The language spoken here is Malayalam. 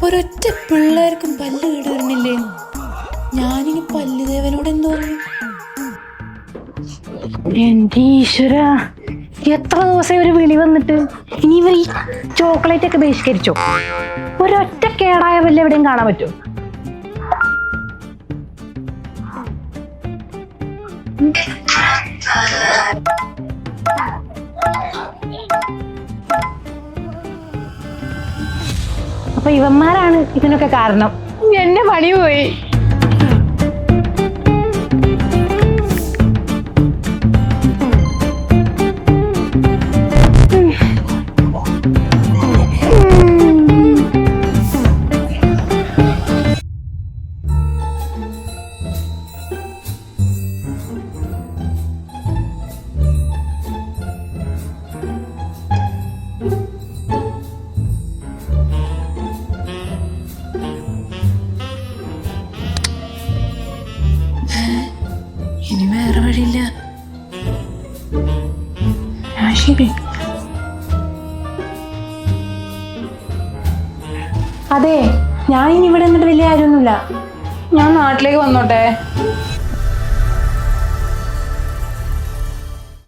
ഒരൊറ്റ പിള്ളേർക്കും പല്ല് കേടുവരുന്നില്ലേ? ഞാനിനി പല്ലുദേവനോട് എന്തോ. എന്റെ ഈശ്വര, എത്ര ദിവസം ഒരു വിളി വന്നിട്ട് ഇനി ഇവർ ഈ ചോക്ലേറ്റ് ഒക്കെ ബഹിഷ്കരിച്ചോ? ഒരൊറ്റ കേടായ പല്ല് എവിടെയും കാണാൻ പറ്റുമോ? അപ്പൊ ഇവന്മാരാണ് ഇതിനൊക്കെ കാരണം. എന്റെ പണി പോയി. ഇനി വേറെ വഴിയില്ല. ശരി, അതെ, ഞാൻ ഇനി ഇവിടെ നിന്നിട്ട് വലിയ കാര്യമൊന്നുമില്ല. ഞാൻ നാട്ടിലേക്ക് വന്നോട്ടെ.